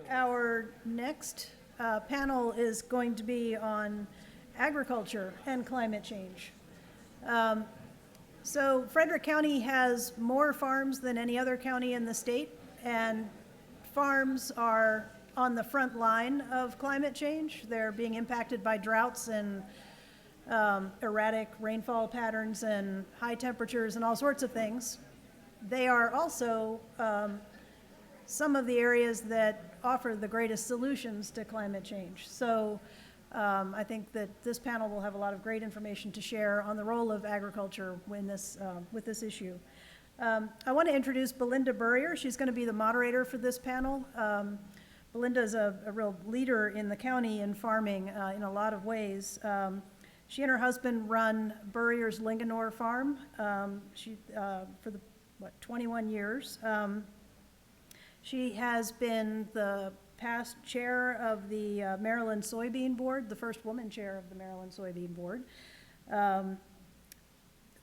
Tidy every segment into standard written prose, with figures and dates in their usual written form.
Our next panel is going to be on agriculture and climate change. So Frederick County has more farms than any other county in the state, and farms are on the front line of climate change. They're being impacted by droughts and erratic rainfall patterns and high temperatures and all sorts of things. They are also some of the areas that offer the greatest solutions to climate change. So I think that this panel will have a lot of great information to share on the role of agriculture in this, with this issue. I want to introduce Belinda Burrier. She's going to be the moderator for this panel. Belinda is a real leader in the county in farming in a lot of ways. She and her husband run Burrier's Linganore Farm for the 21 years. She has been the past chair of the Maryland Soybean Board, the first woman chair of the Maryland Soybean Board,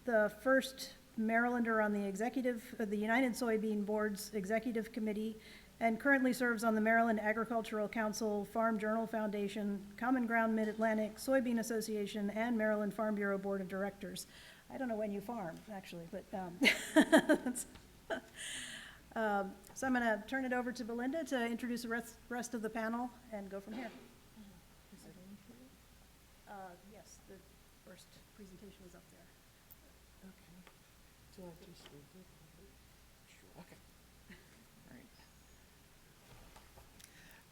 the first Marylander on the United Soybean Board's executive committee, and currently serves on the Maryland Agricultural Council, Farm Journal Foundation, Common Ground Mid-Atlantic, Soybean Association, and Maryland Farm Bureau Board of Directors. I don't know when you farm, actually, but so I'm going to turn it over to Belinda to introduce the rest of the panel and go from here. Yes, the first presentation was up there. Okay. Do I just read it? Sure. Okay.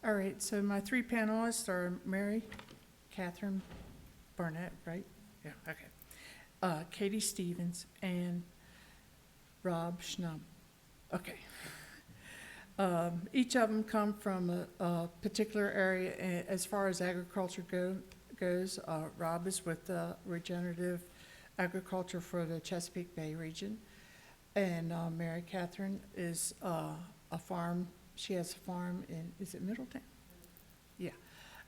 All right, so my three panelists are Mary Catherine Barnett, right? Yeah, okay. Katie Stevens and Rob Schnum. Okay. Each of them come from a particular area as far as agriculture goes. Rob is with regenerative agriculture for the Chesapeake Bay region. And Mary Catherine is a farm. She has a farm in, is it Middletown? Yeah.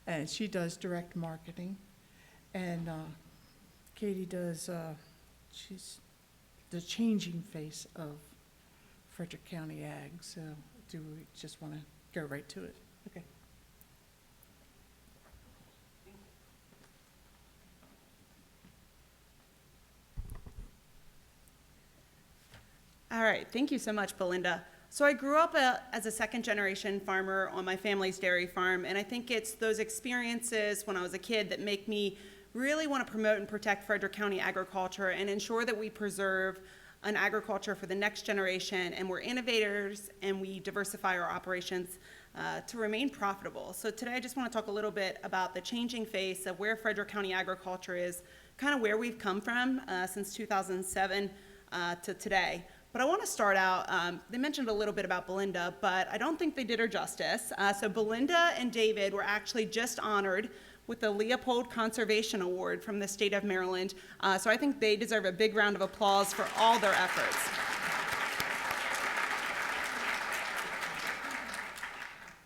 And she does direct marketing. And Katie does, she's the changing face of Frederick County Ag. So do we just want to go right to it? Okay. All right, thank you so much, Belinda. So I grew up as a second-generation farmer on my family's dairy farm, and I think it's those experiences when I was a kid that make me really want to promote and protect Frederick County agriculture and ensure that we preserve an agriculture for the next generation, and we're innovators and we diversify our operations to remain profitable. So today I just want to talk a little bit about the changing face of where Frederick County agriculture is, kind of where we've come from since 2007 to today. But I want to start out, they mentioned a little bit about Belinda, but I don't think they did her justice. So Belinda and David were actually just honored with the Leopold Conservation Award from the state of Maryland. So I think they deserve a big round of applause for all their efforts.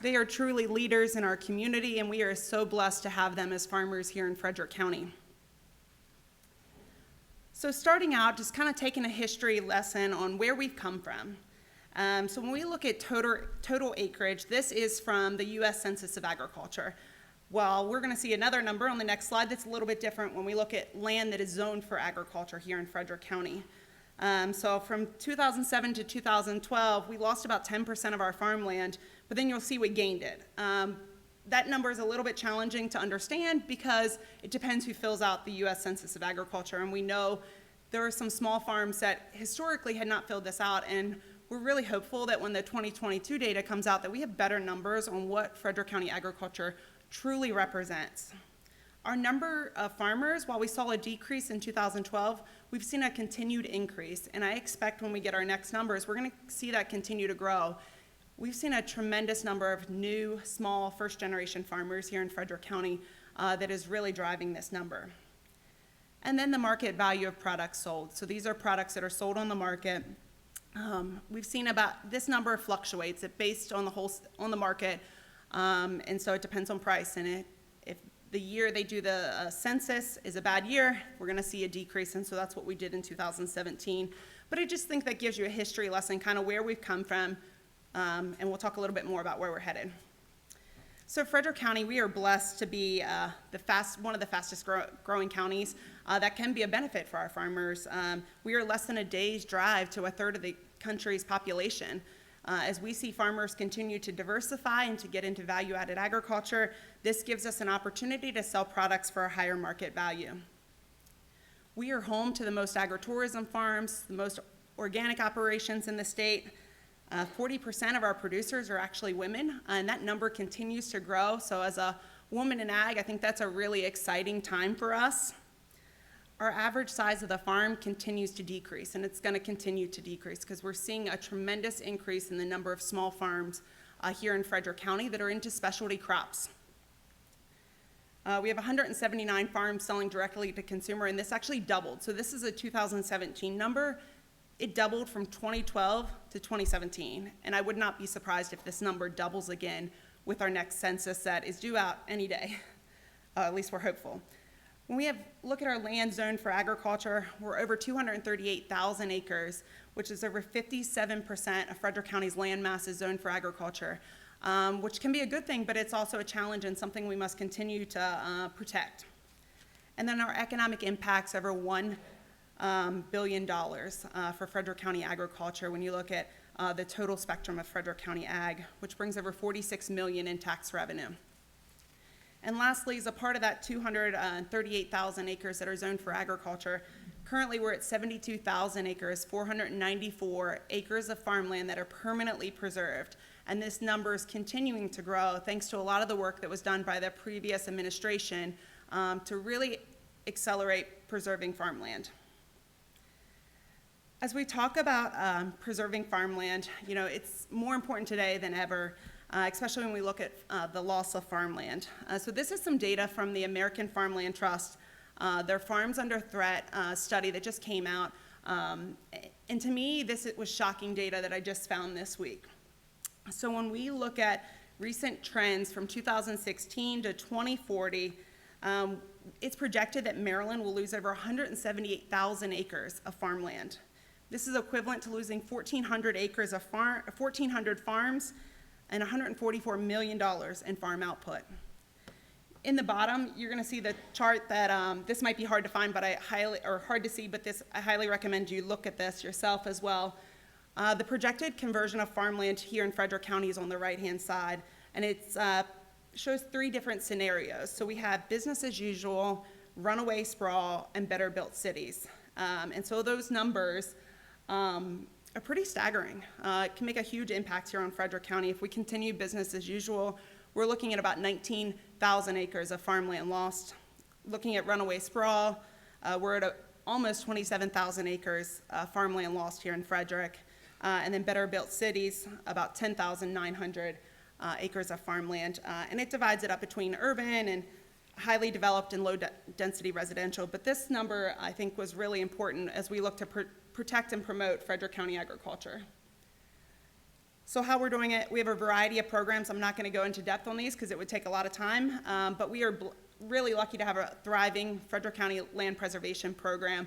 They are truly leaders in our community, and we are so blessed to have them as farmers here in Frederick County. So starting out, just kind of taking a history lesson on where we've come from. So when we look at total acreage, this is from the U.S. Census of Agriculture. Well, we're going to see another number on the next slide that's a little bit different when we look at land that is zoned for agriculture here in Frederick County. So from 2007 to 2012, we lost about 10% of our farmland, but then you'll see we gained it. That number is a little bit challenging to understand because it depends who fills out the U.S. Census of Agriculture, and we know there are some small farms that historically had not filled this out, and we're really hopeful that when the 2022 data comes out that we have better numbers on what Frederick County agriculture truly represents. Our number of farmers, while we saw a decrease in 2012, we've seen a continued increase, and I expect when we get our next numbers, we're going to see that continue to grow. We've seen a tremendous number of new, small, first-generation farmers here in Frederick County that is really driving this number. And then the market value of products sold. So these are products that are sold on the market. We've seen about, this number fluctuates. It's based on the market, and so it depends on price. And if the year they do the census is a bad year, we're going to see a decrease, and so that's what we did in 2017. But I just think that gives you a history lesson, kind of where we've come from, and we'll talk a little bit more about where we're headed. So Frederick County, we are blessed to be one of the fastest growing counties. That can be a benefit for our farmers. We are less than a day's drive to a third of the country's population. As we see farmers continue to diversify and to get into value-added agriculture, this gives us an opportunity to sell products for a higher market value. We are home to the most agritourism farms, the most organic operations in the state. 40% of our producers are actually women, and that number continues to grow. So as a woman in ag, I think that's a really exciting time for us. Our average size of the farm continues to decrease, and it's going to continue to decrease because we're seeing a tremendous increase in the number of small farms here in Frederick County that are into specialty crops. We have 179 farms selling directly to consumer, and this actually doubled. So this is a 2017 number. It doubled from 2012 to 2017, and I would not be surprised if this number doubles again with our next census that is due out any day. At least we're hopeful. When we look at our land zone for agriculture, we're over 238,000 acres, which is over 57% of Frederick County's land mass is zoned for agriculture, which can be a good thing, but it's also a challenge and something we must continue to protect. And then our economic impacts over $1 billion for Frederick County agriculture when you look at the total spectrum of Frederick County ag, which brings over $46 million in tax revenue. And lastly, as a part of that 238,000 acres that are zoned for agriculture, currently we're at 72,000 acres, 494 acres of farmland that are permanently preserved. And this number is continuing to grow thanks to a lot of the work that was done by the previous administration to really accelerate preserving farmland. As we talk about preserving farmland, you know, it's more important today than ever, especially when we look at the loss of farmland. So this is some data from the American Farmland Trust, their Farms Under Threat study that just came out. And to me, this was shocking data that I just found this week. So when we look at recent trends from 2016 to 2040, it's projected that Maryland will lose over 178,000 acres of farmland. This is equivalent to losing 1,400 acres of 1,400 farms and $144 million in farm output. In the bottom, you're going to see the chart that this might be hard to find, but I highly recommend you look at this yourself as well. The projected conversion of farmland here in Frederick County is on the right-hand side, and it shows three different scenarios. So we have business as usual, runaway sprawl, and better built cities. And so those numbers are pretty staggering. It can make a huge impact here on Frederick County. If we continue business as usual, we're looking at about 19,000 acres of farmland lost. Looking at runaway sprawl, we're at almost 27,000 acres farmland lost here in Frederick. And then better built cities, about 10,900 acres of farmland. And it divides it up between urban and highly developed and low density residential. But this number, I think, was really important as we look to protect and promote Frederick County agriculture. So how we're doing it, we have a variety of programs. I'm not going to go into depth on these because it would take a lot of time, but we are really lucky to have a thriving Frederick County land preservation program.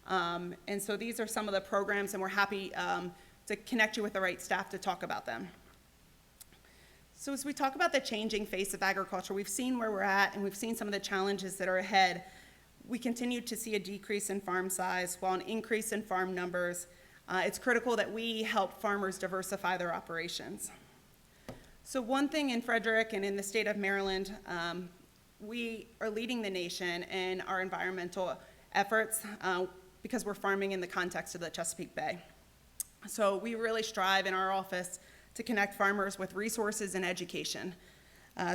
And so these are some of the programs, and we're happy to connect you with the right staff to talk about them. So as we talk about the changing face of agriculture, we've seen where we're at, and we've seen some of the challenges that are ahead. We continue to see a decrease in farm size while an increase in farm numbers. It's critical that we help farmers diversify their operations. So one thing in Frederick and in the state of Maryland, we are leading the nation in our environmental efforts because we're farming in the context of the Chesapeake Bay. So we really strive in our office to connect farmers with resources and education.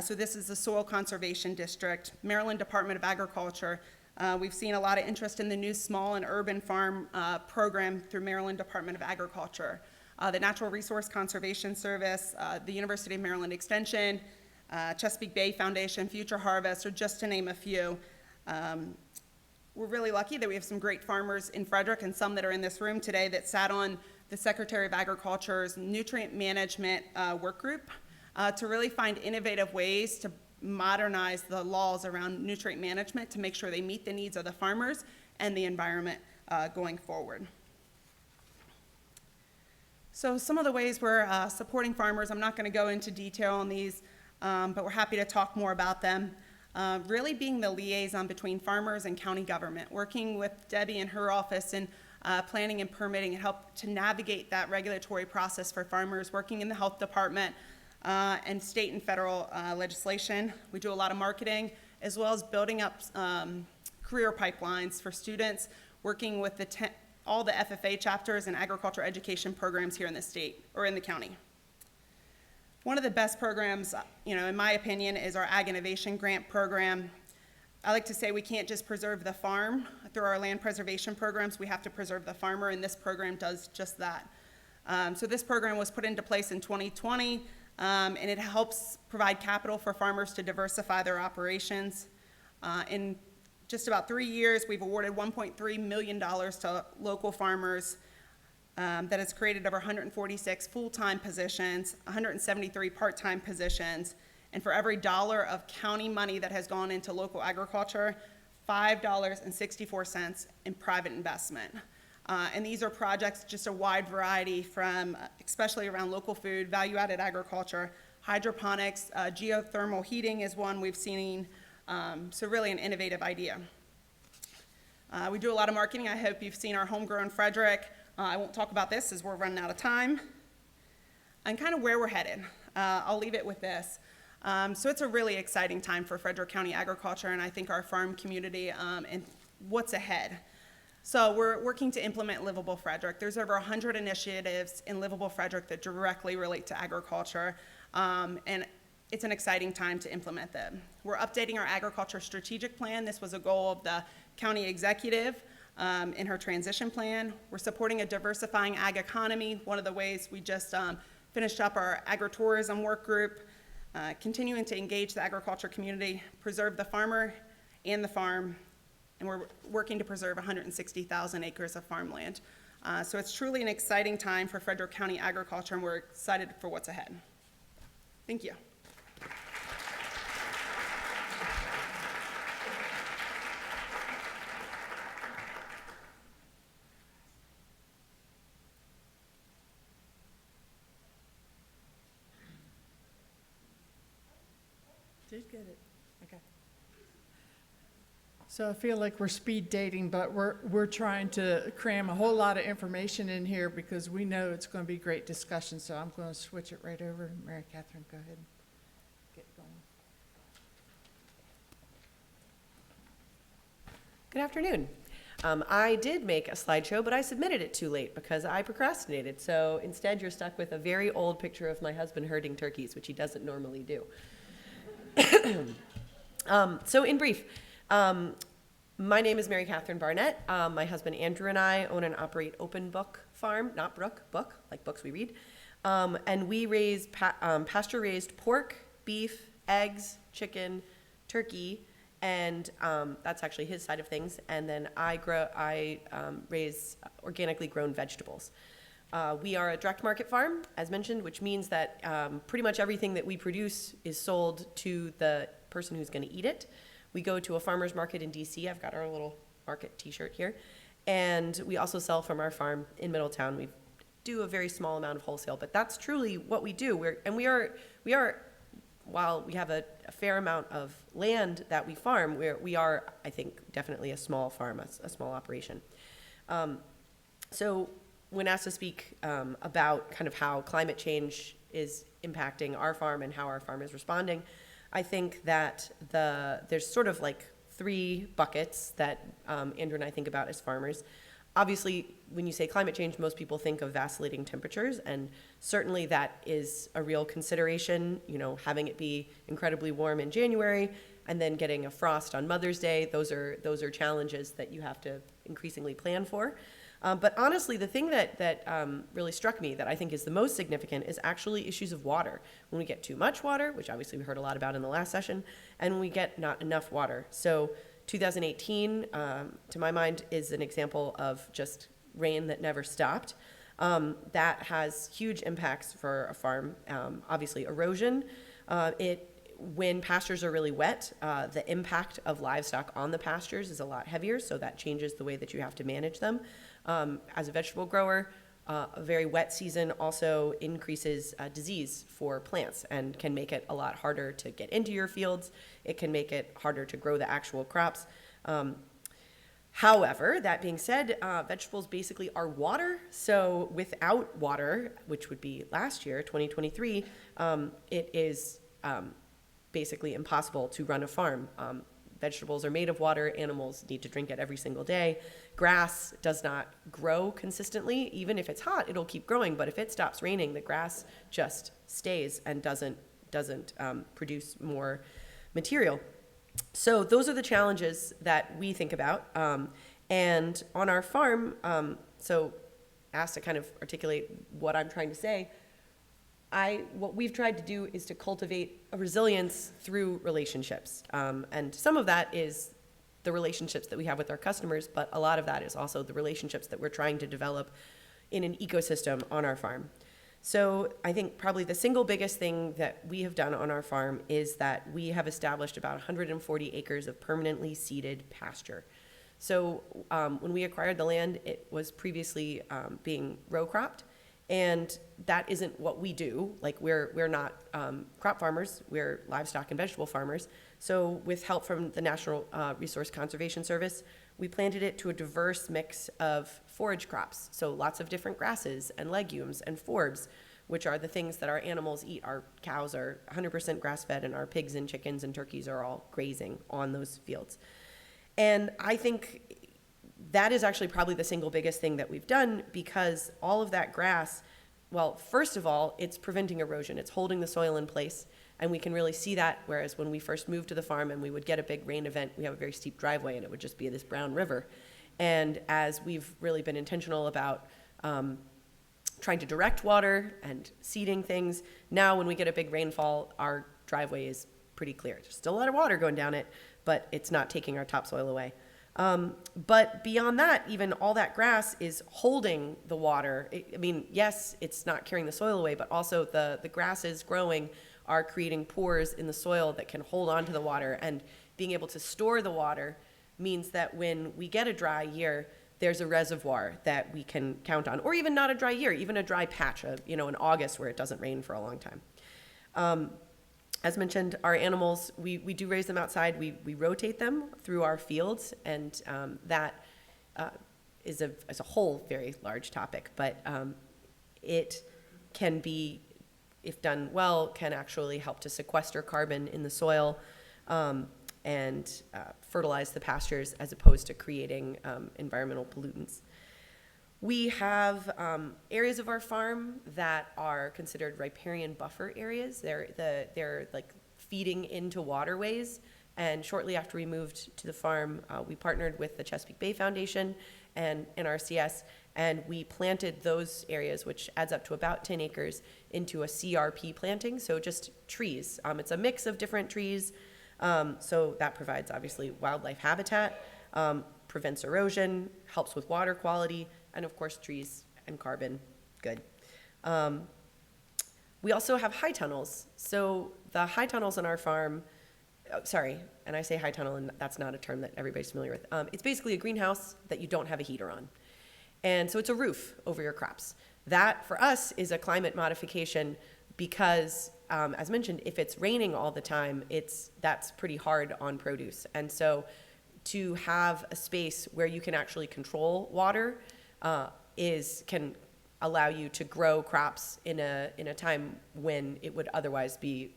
So this is the Soil Conservation District, Maryland Department of Agriculture. We've seen a lot of interest in the new small and urban farm program through Maryland Department of Agriculture. The Natural Resource Conservation Service, the University of Maryland Extension, Chesapeake Bay Foundation, Future Harvest, or just to name a few. We're really lucky that we have some great farmers in Frederick and some that are in this room today that sat on the Secretary of Agriculture's nutrient management work group to really find innovative ways to modernize the laws around nutrient management to make sure they meet the needs of the farmers and the environment going forward. So some of the ways we're supporting farmers, I'm not going to go into detail on these, but we're happy to talk more about them. Really being the liaison between farmers and county government, working with Debbie and her office in planning and permitting and help to navigate that regulatory process for farmers, working in the health department and state and federal legislation. We do a lot of marketing, as well as building up career pipelines for students, working with all the FFA chapters and agriculture education programs here in the state, or in the county. One of the best programs, in my opinion, is our Ag Innovation Grant Program. I like to say we can't just preserve the farm through our land preservation programs, we have to preserve the farmer, and this program does just that. So this program was put into place in 2020, and it helps provide capital for farmers to diversify their operations. In just about 3 years, we've awarded $1.3 million to local farmers. That has created over 146 full-time positions, 173 part-time positions, and for every dollar of county money that has gone into local agriculture, $5.64 in private investment. And these are projects, just a wide variety from, especially around local food, value-added agriculture, hydroponics, geothermal heating is one we've seen, so really an innovative idea. We do a lot of marketing. I hope you've seen our homegrown Frederick. I won't talk about this as we're running out of time. And kind of where we're headed. I'll leave it with this. So it's a really exciting time for Frederick County agriculture, and I think our farm community and what's ahead. So we're working to implement Livable Frederick. There's over 100 initiatives in Livable Frederick that directly relate to agriculture, and it's an exciting time to implement them. We're updating our agriculture strategic plan. This was a goal of the county executive in her transition plan. We're supporting a diversifying ag economy. One of the ways we just finished up our agritourism work group, continuing to engage the agriculture community, preserve the farmer and the farm, and we're working to preserve 160,000 acres of farmland. So it's truly an exciting time for Frederick County agriculture, and we're excited for what's ahead. Thank you. Did get it. Okay. So I feel like we're speed dating, but we're trying to cram a whole lot of information in here because we know it's going to be great discussion. So I'm going to switch it right over. Mary Catherine, go ahead. Get going. Good afternoon. I did make a slideshow, but I submitted it too late because I procrastinated. So instead, you're stuck with a very old picture of my husband herding turkeys, which he doesn't normally do. So in brief, my name is Mary Catherine Barnett. My husband Andrew and I own and operate Open Book Farm, not Brook, book, like books we read. And we raise pasture-raised pork, beef, eggs, chicken, turkey, and that's actually his side of things. And then I raise organically grown vegetables. We are a direct market farm, as mentioned, which means that pretty much everything that we produce is sold to the person who's going to eat it. We go to a farmer's market in DC. I've got our little market t-shirt here. And we also sell from our farm in Middletown. We do a very small amount of wholesale, but that's truly what we do. We are, while we have a fair amount of land that we farm, we are, I think, definitely a small farm, a small operation. So when asked to speak about kind of how climate change is impacting our farm and how our farm is responding, I think that there's sort of like three buckets that Andrew and I think about as farmers. Obviously, when you say climate change, most people think of vacillating temperatures, and certainly that is a real consideration. You know, having it be incredibly warm in January and then getting a frost on Mother's Day, those are challenges that you have to increasingly plan for. But honestly, the thing that really struck me that I think is the most significant is actually issues of water. When we get too much water, which obviously we heard a lot about in the last session, and when we get not enough water. So 2018, to my mind, is an example of just rain that never stopped. That has huge impacts for a farm. Obviously, erosion. When pastures are really wet, the impact of livestock on the pastures is a lot heavier, so that changes the way that you have to manage them. As a vegetable grower, A very wet season also increases disease for plants and can make it a lot harder to get into your fields. It can make it harder to grow the actual crops. However, that being said, vegetables basically are water. So without water, which would be last year, 2023, it is basically impossible to run a farm. Vegetables are made of water. Animals need to drink it every single day. Grass does not grow consistently. Even if it's hot, it'll keep growing. But if it stops raining, the grass just stays and doesn't produce more material. So those are the challenges that we think about. And on our farm, so asked to kind of articulate what I'm trying to say, what we've tried to do is to cultivate a resilience through relationships. And some of that is the relationships that we have with our customers, but a lot of that is also the relationships that we're trying to develop in an ecosystem on our farm. So I think probably the single biggest thing that we have done on our farm is that we have established about 140 acres of permanently seeded pasture. So when we acquired the land, it was previously being row cropped. And that isn't what we do. Like we're not crop farmers, we're livestock and vegetable farmers. So with help from the National Resource Conservation Service, we planted it to a diverse mix of forage crops. So lots of different grasses and legumes and forbs, which are the things that our animals eat. Our cows are 100% grass-fed, and our pigs and chickens and turkeys are all grazing on those fields. And I think that is actually probably the single biggest thing that we've done, because all of that grass, well, first of all, it's preventing erosion. It's holding the soil in place, and we can really see that, whereas when we first moved to the farm and we would get a big rain event, we have a very steep driveway, and it would just be this brown river. And as we've really been intentional about trying to direct water and seeding things, now when we get a big rainfall, our driveway is pretty clear. There's still a lot of water going down it, but it's not taking our topsoil away. But beyond that, even all that grass is holding the water. I mean, yes, it's not carrying the soil away, but also the grasses growing are creating pores in the soil that can hold on to the water. And being able to store the water means that when we get a dry year, there's a reservoir that we can count on. Or even not a dry year, even a dry patch, in August where it doesn't rain for a long time. As mentioned, our animals, we do raise them outside. We rotate them through our fields, and that is a whole very large topic. But it can be, if done well, can actually help to sequester carbon in the soil and fertilize the pastures as opposed to creating environmental pollutants. We have areas of our farm that are considered riparian buffer areas. They're like feeding into waterways. And shortly after we moved to the farm, we partnered with the Chesapeake Bay Foundation and NRCS, and we planted those areas, which adds up to about 10 acres, into a CRP planting, so just trees. It's a mix of different trees, so that provides obviously wildlife habitat, prevents erosion, helps with water quality, and of course trees and carbon, good. We also have high tunnels. So the high tunnels on our farm, and I say high tunnel, and that's not a term that everybody's familiar with. It's basically a greenhouse that you don't have a heater on. And so it's a roof over your crops. That, for us, is a climate modification because, as mentioned, if it's raining all the time, that's pretty hard on produce. And so to have a space where you can actually control water can allow you to grow crops in a time when it would otherwise be,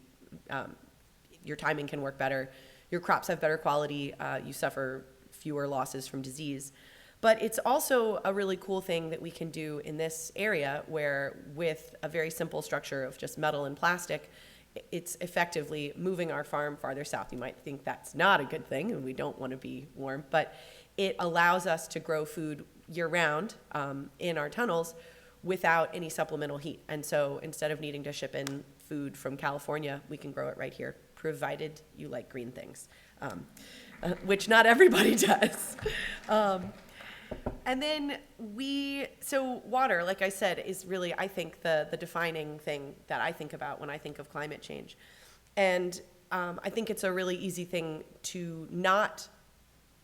your timing can work better, your crops have better quality, you suffer fewer losses from disease. But it's also a really cool thing that we can do in this area where, with a very simple structure of just metal and plastic, it's effectively moving our farm farther south. You might think that's not a good thing and we don't want to be warm, but it allows us to grow food year-round in our tunnels without any supplemental heat. And so instead of needing to ship in food from California, we can grow it right here, provided you like green things, which not everybody does. And then so water, like I said, is really, I think, the defining thing that I think about when I think of climate change. And I think it's a really easy thing to not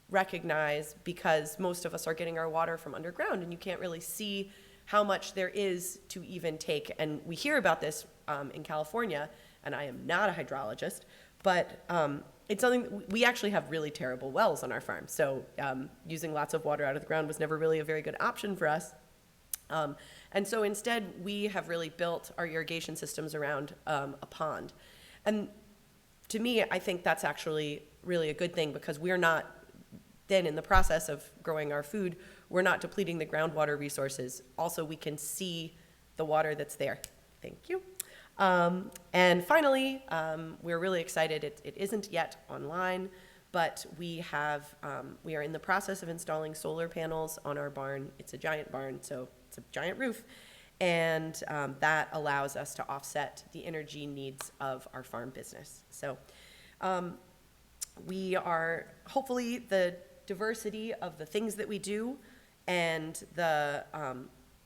recognize because most of us are getting our water from underground, and you can't really see how much there is to even take. And we hear about this in California, and I am not a hydrologist, but it's something, we actually have really terrible wells on our farm. So using lots of water out of the ground was never really a very good option for us. And so instead, we have really built our irrigation systems around a pond. And to me, I think that's actually really a good thing, because we're not then in the process of growing our food, we're not depleting the groundwater resources. Also, we can see the water that's there. Thank you. And finally, we're really excited. It isn't yet online, but we are in the process of installing solar panels on our barn. It's a giant barn, so it's a giant roof. And that allows us to offset the energy needs of our farm business. So we are, hopefully, the diversity of the things that we do and the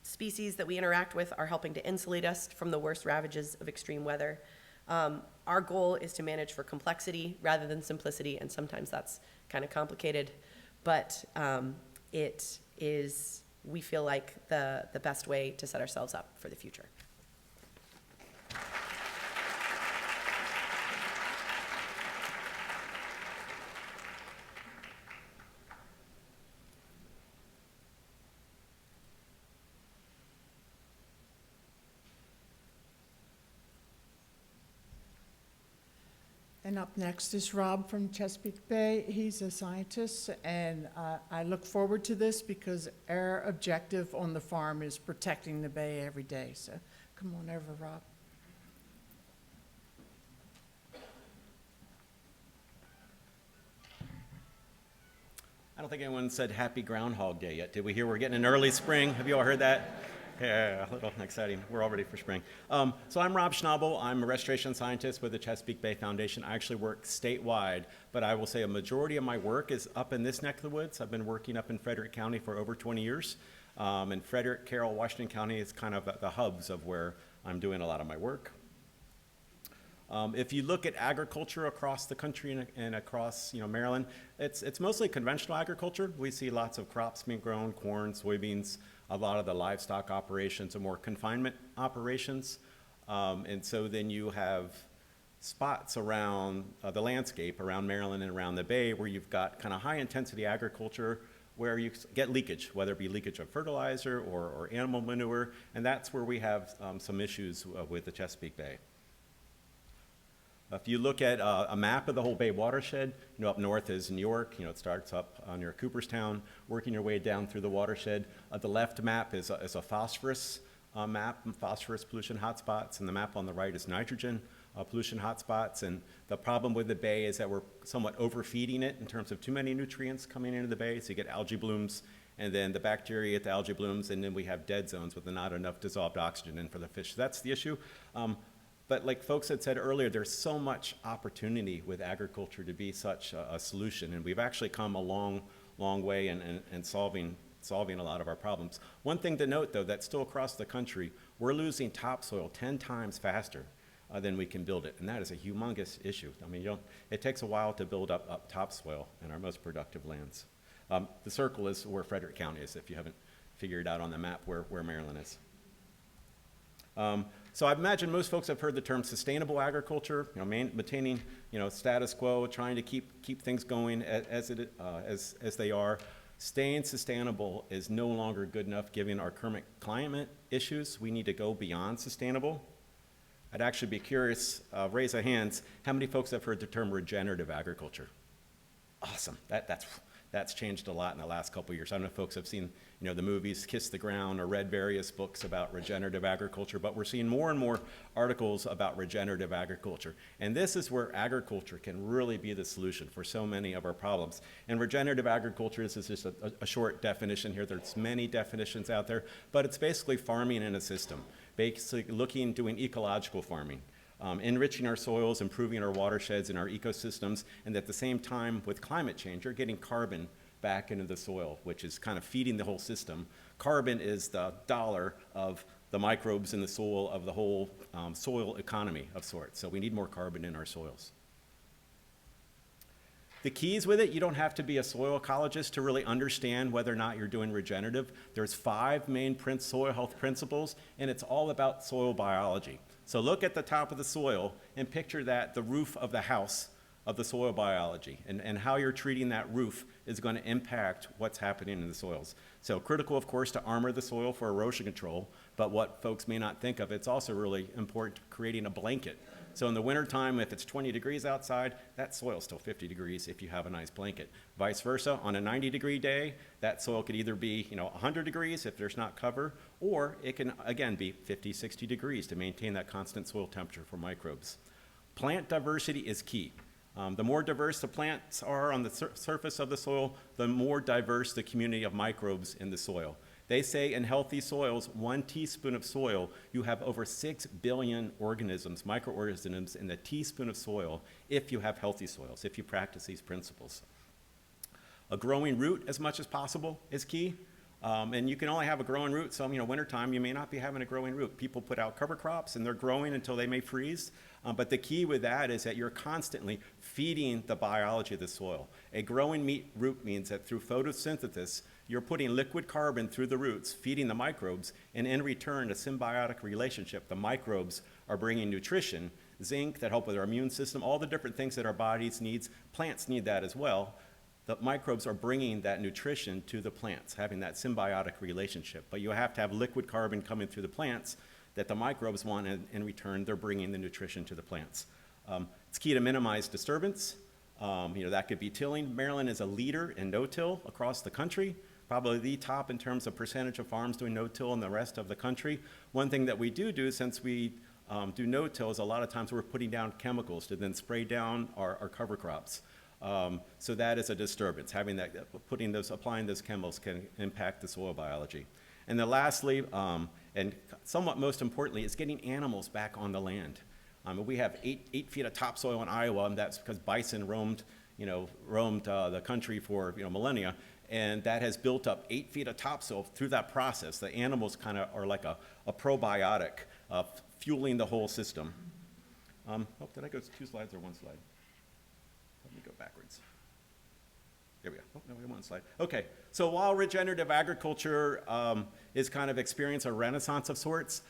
species that we interact with are helping to insulate us from the worst ravages of extreme weather. Our goal is to manage for complexity rather than simplicity, and sometimes that's kind of complicated, but it is, we feel like, the best way to set ourselves up for the future. And up next is Rob from Chesapeake Bay. He's a scientist, and I look forward to this because our objective on the farm is protecting the bay every day. So come on over, Rob. I don't think anyone said Happy Groundhog Day yet. Did we hear we're getting an early spring? Have you all heard that? Yeah, a little exciting. We're all ready for spring. So I'm Rob Schnabel. I'm a restoration scientist with the Chesapeake Bay Foundation. I actually work statewide, but I will say a majority of my work is up in this neck of the woods. I've been working up in Frederick County for over 20 years. And Frederick, Carroll, Washington County is kind of the hubs of where I'm doing a lot of my work. If you look at agriculture across the country and across Maryland, it's mostly conventional agriculture. We see lots of crops being grown, corn, soybeans. A lot of the livestock operations are more confinement operations. And so then you have spots around the landscape around Maryland and around the Bay where you've got kind of high intensity agriculture where you get leakage, whether it be leakage of fertilizer or animal manure. And that's where we have some issues with the Chesapeake Bay. If you look at a map of the whole Bay watershed, up north is New York. It starts up near Cooperstown, working your way down through the watershed. The left map is a phosphorus map, phosphorus pollution hotspots, and the map on the right is nitrogen pollution hotspots. And the problem with the Bay is that we're somewhat overfeeding it in terms of too many nutrients coming into the Bay. So you get algae blooms, and then the bacteria at the algae blooms, and then we have dead zones with not enough dissolved oxygen in for the fish. So that's the issue. But like folks had said earlier, there's so much opportunity with agriculture to be such a solution, and we've actually come a long way in solving a lot of our problems. One thing to note, though, that still across the country, we're losing topsoil 10 times faster than we can build it, and that is a humongous issue. I mean, it takes a while to build up topsoil in our most productive lands. The circle is where Frederick County is, if you haven't figured out on the map where Maryland is. So I imagine most folks have heard the term sustainable agriculture, maintaining, status quo, trying to keep things going as they are. Staying sustainable is no longer good enough given our current climate issues. We need to go beyond sustainable. I'd actually be curious, raise of hands, how many folks have heard the term regenerative agriculture? Awesome, that's changed a lot in the last couple of years. I don't know if folks have seen, the movies Kiss the Ground or read various books about regenerative agriculture, but we're seeing more and more articles about regenerative agriculture. And this is where agriculture can really be the solution for so many of our problems. And regenerative agriculture, this is just a short definition here. There's many definitions out there, but it's basically farming in a system, basically doing ecological farming. Enriching our soils, improving our watersheds and our ecosystems, and at the same time, with climate change, you're getting carbon back into the soil, which is kind of feeding the whole system. Carbon is the dollar of the microbes in the soil of the whole soil economy of sorts. So we need more carbon in our soils. The keys with it, you don't have to be a soil ecologist to really understand whether or not you're doing regenerative. There's 5 main soil health principles, and it's all about soil biology. So look at the top of the soil and picture that the roof of the house of the soil biology, and how you're treating that roof is going to impact what's happening in the soils. So critical, of course, to armor the soil for erosion control, but what folks may not think of, it's also really important creating a blanket. So in the wintertime, if it's 20 degrees outside, that soil's still 50 degrees if you have a nice blanket. Vice versa, on a 90-degree day, that soil could either be 100 degrees if there's not cover, or it can, again, be 50, 60 degrees to maintain that constant soil temperature for microbes. Plant diversity is key. The more diverse the plants are on the surface of the soil, the more diverse the community of microbes in the soil. They say in healthy soils, 1 teaspoon of soil, you have over 6 billion organisms, microorganisms in the teaspoon of soil if you have healthy soils, if you practice these principles. A growing root as much as possible is key. And you can only have a growing root, so wintertime you may not be having a growing root. People put out cover crops and they're growing until they may freeze. But the key with that is that you're constantly feeding the biology of the soil. A growing root means that through photosynthesis, you're putting liquid carbon through the roots, feeding the microbes, and in return, a symbiotic relationship. The microbes are bringing nutrition, zinc that help with our immune system, all the different things that our bodies needs. Plants need that as well. The microbes are bringing that nutrition to the plants, having that symbiotic relationship. But you have to have liquid carbon coming through the plants that the microbes want, and in return, they're bringing the nutrition to the plants. It's key to minimize disturbance. That could be tilling. Maryland is a leader in no-till across the country, probably the top in terms of percentage of farms doing no-till in the rest of the country. One thing that we do since we do no-till is a lot of times we're putting down chemicals to then spray down our cover crops. So that is a disturbance. Applying those chemicals can impact the soil biology. And then lastly, and somewhat most importantly, is getting animals back on the land. We have 8 feet of topsoil in Iowa, and that's because bison roamed the country for millennia, and that has built up 8 feet of topsoil through that process. The animals kind of are like a probiotic, fueling the whole system. Did I go 2 slides or 1 slide? Let me go backwards. There we go. Oh, no, we have 1 slide. Okay, so while regenerative agriculture is kind of experiencing a renaissance of sorts,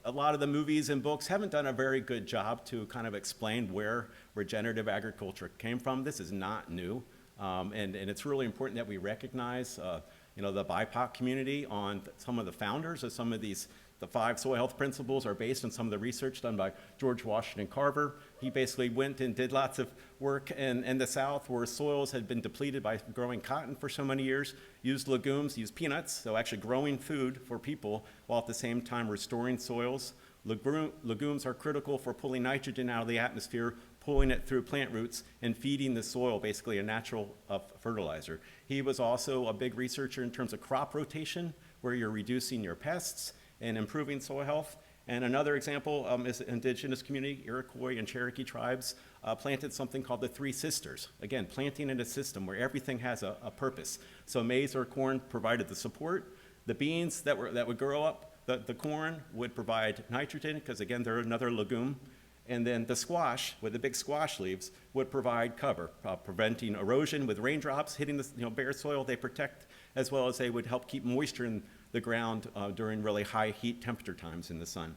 a lot of the movies and books haven't done a very good job to kind of explain where regenerative agriculture came from. This is not new, and it's really important that we recognize the BIPOC community on some of the founders of some of these. The 5 soil health principles are based on some of the research done by George Washington Carver. He basically went and did lots of work in the South where soils had been depleted by growing cotton for so many years, used legumes, used peanuts, so actually growing food for people while at the same time restoring soils. Legumes are critical for pulling nitrogen out of the atmosphere, pulling it through plant roots, and feeding the soil, basically a natural fertilizer. He was also a big researcher in terms of crop rotation, where you're reducing your pests and improving soil health. And another example is indigenous community, Iroquois and Cherokee tribes planted something called the 3 Sisters. Again, planting in a system where everything has a purpose. So maize or corn provided the support. The beans that would grow up, the corn would provide nitrogen, because again, they're another legume. And then the squash, with the big squash leaves, would provide cover, preventing erosion with raindrops hitting the bare soil. They protect, as well as they would help keep moisture in the ground during really high heat temperature times in the sun.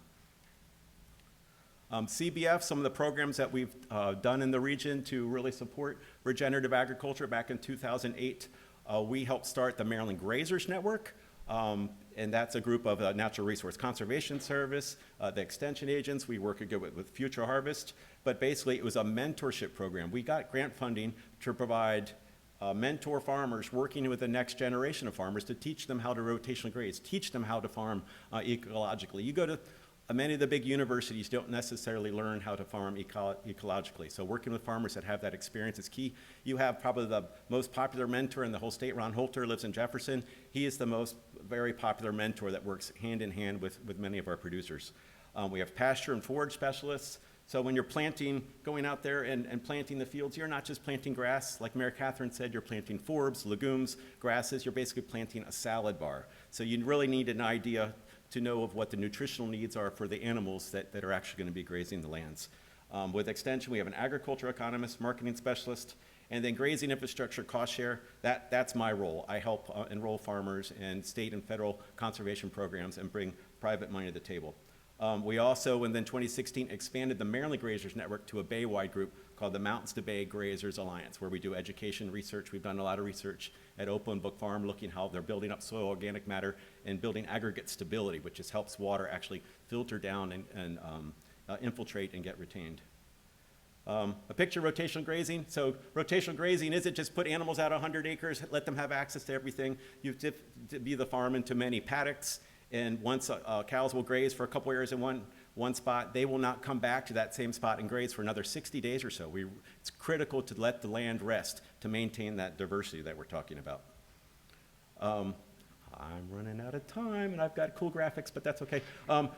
CBF, some of the programs that we've done in the region to really support regenerative agriculture. Back in 2008, we helped start the Maryland Grazers Network, and that's a group of Natural Resource Conservation Service, the extension agents. We work with Future Harvest, but basically it was a mentorship program. We got grant funding to provide mentor farmers working with the next generation of farmers to teach them how to rotationally graze, teach them how to farm ecologically. You go to many of the big universities don't necessarily learn how to farm ecologically. So working with farmers that have that experience is key. You have probably the most popular mentor in the whole state. Ron Holter lives in Jefferson. He is the most very popular mentor that works hand in hand with many of our producers. We have pasture and forage specialists. So when you're going out there and planting the fields, you're not just planting grass. Like Mary Catherine said, you're planting forbs, legumes, grasses. You're basically planting a salad bar. So you really need an idea to know of what the nutritional needs are for the animals that are actually going to be grazing the lands. With Extension, we have an agriculture economist, marketing specialist, And then grazing infrastructure cost share, that's my role. I help enroll farmers in state and federal conservation programs and bring private money to the table. We also, in then 2016, expanded the Maryland Grazers Network to a Bay-wide group called the Mountains to Bay Grazers Alliance, where we do education research. We've done a lot of research at Opa and Book Farm, looking how they're building up soil organic matter and building aggregate stability, which just helps water actually filter down and infiltrate and get retained. A picture of rotational grazing. So rotational grazing isn't just put animals out 100 acres, let them have access to everything. You divvy the farm into many paddocks, and once cows will graze for a couple areas in one spot, they will not come back to that same spot and graze for another 60 days or so. It's critical to let the land rest to maintain that diversity that we're talking about. I'm running out of time, and I've got cool graphics, but that's okay.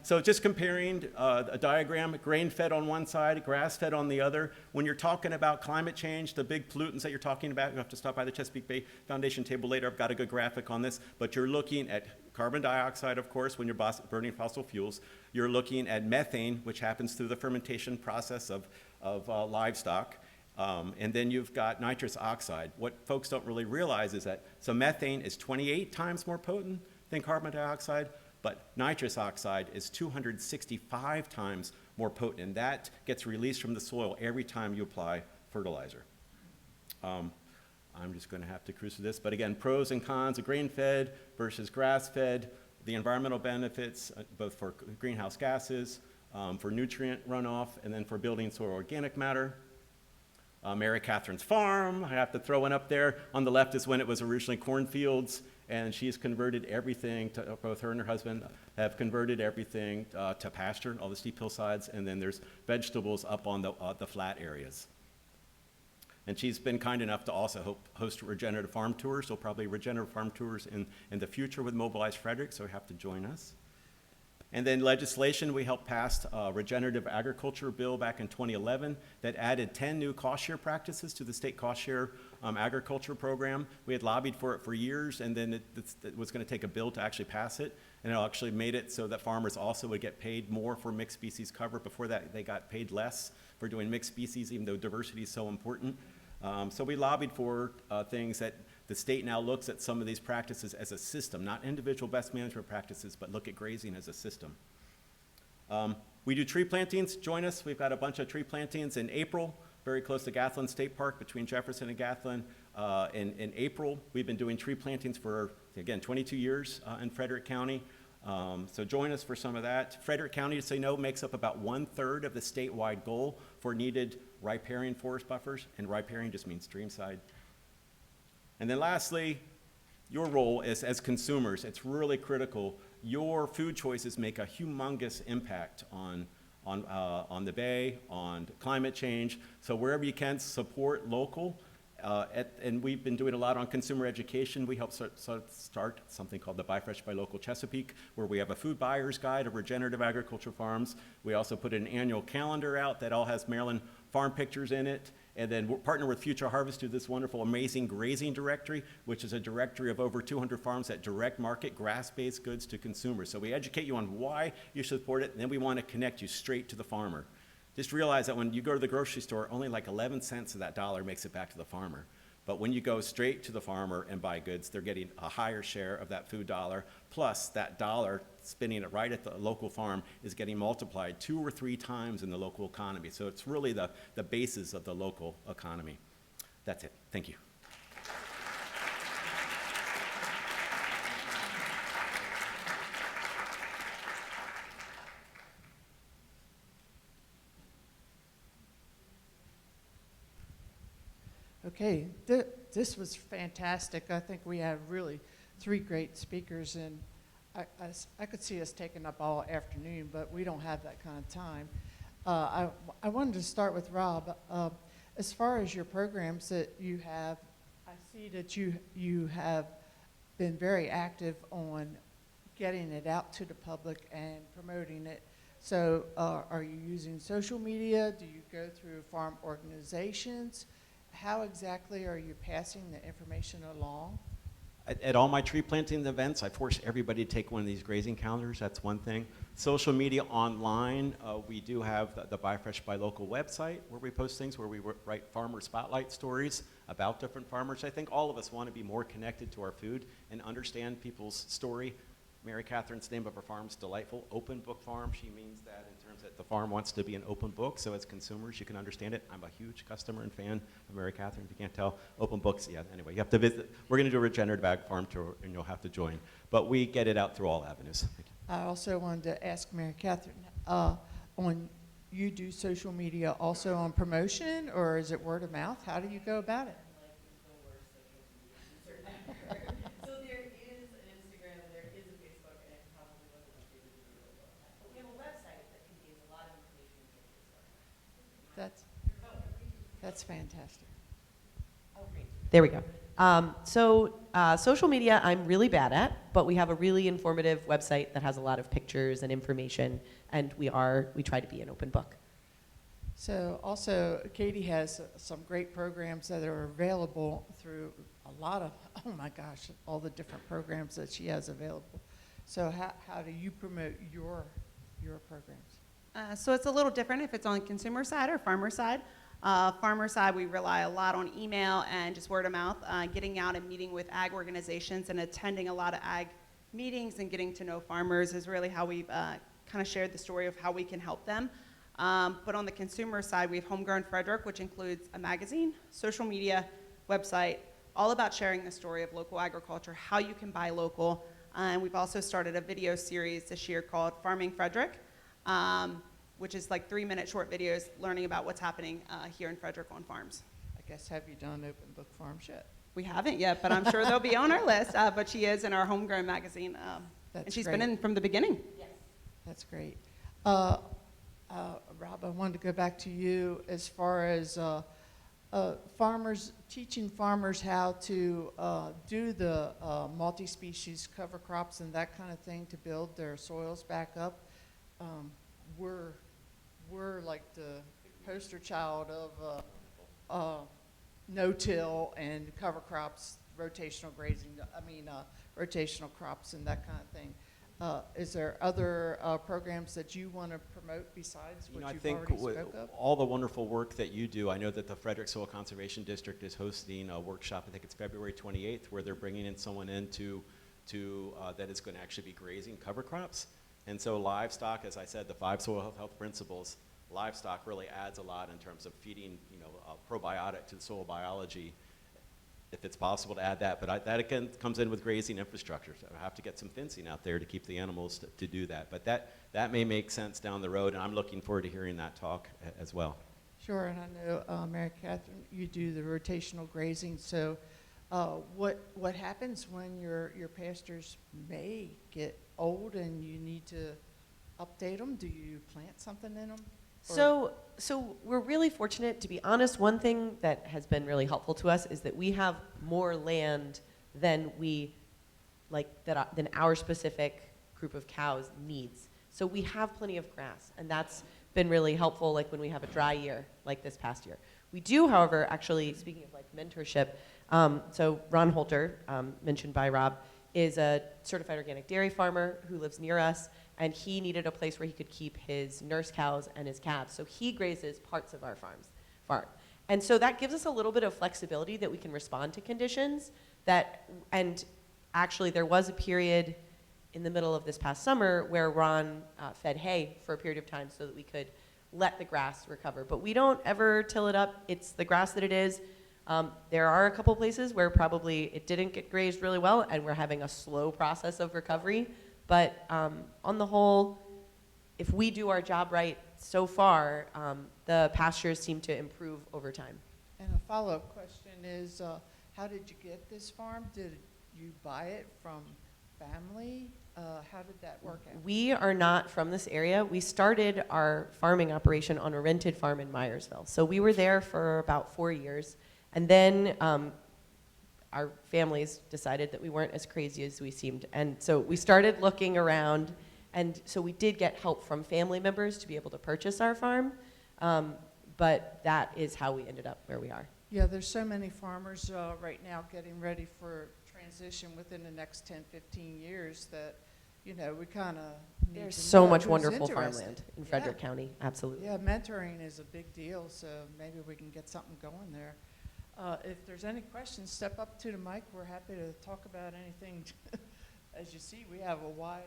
So just comparing a diagram, grain-fed on one side, grass-fed on the other. When you're talking about climate change, the big pollutants that you're talking about, you have to stop by the Chesapeake Bay Foundation table later. I've got a good graphic on this, but you're looking at carbon dioxide, of course, when you're burning fossil fuels. You're looking at methane, which happens through the fermentation process of livestock. And then you've got nitrous oxide. What folks don't really realize is that, so methane is 28 times more potent than carbon dioxide, but nitrous oxide is 265 times more potent, and that gets released from the soil every time you apply fertilizer. I'm just gonna have to cruise through this, but again, pros and cons of grain-fed versus grass-fed, the environmental benefits, both for greenhouse gases, for nutrient runoff, and then for building soil organic matter. Mary Catherine's farm, I have to throw one up there. On the left is when it was originally cornfields, and she's converted everything, both her and her husband have converted everything to pasture, all the steep hillsides, and then there's vegetables up on the flat areas. And she's been kind enough to also host regenerative farm tours, so probably regenerative farm tours in the future with Mobilize Frederick, so you have to join us. And then legislation, we helped pass a regenerative agriculture bill back in 2011 that added 10 new cost share practices to the state cost share agriculture program. We had lobbied for it for years, and then it was gonna take a bill to actually pass it. And it actually made it so that farmers also would get paid more for mixed species cover. Before that, they got paid less for doing mixed species, even though diversity is so important. So we lobbied for things that the state now looks at some of these practices as a system, not individual best management practices, but look at grazing as a system. We do tree plantings. Join us. We've got a bunch of tree plantings in April, very close to Gathland State Park, between Jefferson and Gathland. In April, we've been doing tree plantings for, again, 22 years in Frederick County. So join us for some of that. Frederick County, to say no, makes up about 1/3 of the statewide goal for needed riparian forest buffers, and riparian just means streamside. And then lastly, your role is as consumers. It's really critical. Your food choices make a humongous impact on the Bay, on climate change. So wherever you can, support local. And we've been doing a lot on consumer education. We helped start something called the Buy Fresh, Buy Local Chesapeake, where we have a food buyer's guide of regenerative agriculture farms. We also put an annual calendar out that all has Maryland farm pictures in it. And then we're partnered with Future Harvest to this wonderful, amazing grazing directory, which is a directory of over 200 farms that direct market grass-based goods to consumers. So we educate you on why you should support it, and then we want to connect you straight to the farmer. Just realize that when you go to the grocery store, only like 11 cents of that dollar makes it back to the farmer. But when you go straight to the farmer and buy goods, they're getting a higher share of that food dollar, plus that dollar, spending it right at the local farm, is getting multiplied 2 or 3 times in the local economy. So it's really the basis of the local economy. That's it. Thank you. Okay, this was fantastic. I think we have really 3 great speakers, and I could see us taking up all afternoon, but we don't have that kind of time. I wanted to start with Rob. As far as your programs that you have, I see that you have been very active on getting it out to the public and promoting it. So are you using social media? Do you go through farm organizations? How exactly are you passing the information along? At all my tree planting events, I force everybody to take one of these grazing calendars. That's one thing. Social media online, we do have the Buy Fresh, Buy Local website where we post things, where we write farmer spotlight stories about different farmers. I think all of us want to be more connected to our food and understand people's story. Mary Catherine's name of her farm is Delightful Open Book Farm. She means that in terms that the farm wants to be an open book, so as consumers you can understand it. I'm a huge customer and fan of Mary Catherine. If you can't tell, open books, yeah, anyway, you have to visit. We're going to do a regenerative ag farm tour, and you'll have to join. But we get it out through all avenues. Thank you. I also wanted to ask Mary Catherine, you do social media also on promotion, or is it word of mouth? How do you go about it? So there is an Instagram, and there is a Facebook, and it probably wasn't updated a year ago. But we have a website that contains a lot of information and pictures. That's fantastic. Oh, great. There we go. Social media I'm really bad at, but we have a really informative website that has a lot of pictures and information, and we try to be an open book. So also, Katie has some great programs that are available through a lot of, oh my gosh, all the different programs that she has available. So how do you promote your programs? So it's a little different if it's on consumer side or farmer side. Farmer side, we rely a lot on email and just word of mouth, getting out and meeting with ag organizations and attending a lot of ag meetings and getting to know farmers is really how we've kind of shared the story of how we can help them. But on the consumer side, we have Homegrown Frederick, which includes a magazine, social media, website, all about sharing the story of local agriculture, how you can buy local. And we've also started a video series this year called Farming Frederick, which is like 3-minute short videos learning about what's happening here in Frederick on farms. I guess, have you done Open Book Farms yet? We haven't yet, but I'm sure they'll be on our list. But she is in our Homegrown magazine, and That's she's great. been in from the beginning. That's great. Rob, I wanted to go back to you as far as teaching farmers how to do the multi-species cover crops and that kind of thing to build their soils back up. We're like the poster child of no-till and cover crops, rotational grazing, rotational crops and that kind of thing. Is there other programs that you want to promote besides what I you've think already with spoke of? all the wonderful work that you do, I know that the Frederick Soil Conservation District is hosting a workshop, I think it's February 28th, where they're bringing in someone that is going to actually be grazing cover crops. And so livestock, as I said, the 5 soil health principles, livestock really adds a lot in terms of feeding, probiotic to the soil biology, if it's possible to add that. But that again comes in with grazing infrastructure. So I have to get some fencing out there to keep the animals to do that. But that may make sense down the road, and I'm looking forward to hearing that talk as well. Sure, and I know, Mary Catherine, you do the rotational grazing. So what happens when your pastures may get old and you need to update them? Do you plant something in them? So we're really fortunate, to be honest. One thing that has been really helpful to us is that we have more land than than our specific group of cows needs. So we have plenty of grass, and that's been really helpful, like when we have a dry year, like this past year. We do, however, actually, speaking of like mentorship, so Ron Holter, mentioned by Rob, is a certified organic dairy farmer who lives near us, and he needed a place where he could keep his nurse cows and his calves. So he grazes parts of our farm. And so that gives us a little bit of flexibility that we can respond to conditions and actually there was a period in the middle of this past summer where Ron fed hay for a period of time so that we could let the grass recover. But we don't ever till it up. It's the grass that it is. There are a couple places where probably it didn't get grazed really well and we're having a slow process of recovery. But on the whole, if we do our job right so far, the pastures seem to improve over time. And a follow-up question is, how did you get this farm? Did you buy it from family? How did that work out? We are not from this area. We started our farming operation on a rented farm in Myersville. So we were there for about 4 years. And then our families decided that we weren't as crazy as we seemed. And so we started looking around, and so we did get help from family members to be able to purchase our farm, but that is how we ended up where we are. Yeah, there's so many farmers right now getting ready for transition within the next 10, 15 years that, we kind of need There's to so know much who's wonderful interested. farmland in Frederick Yeah. County, absolutely. Yeah, mentoring is a big deal, so maybe we can get something going there. If there's any questions, step up to the mic. We're happy to talk about anything. As you see, we have a wide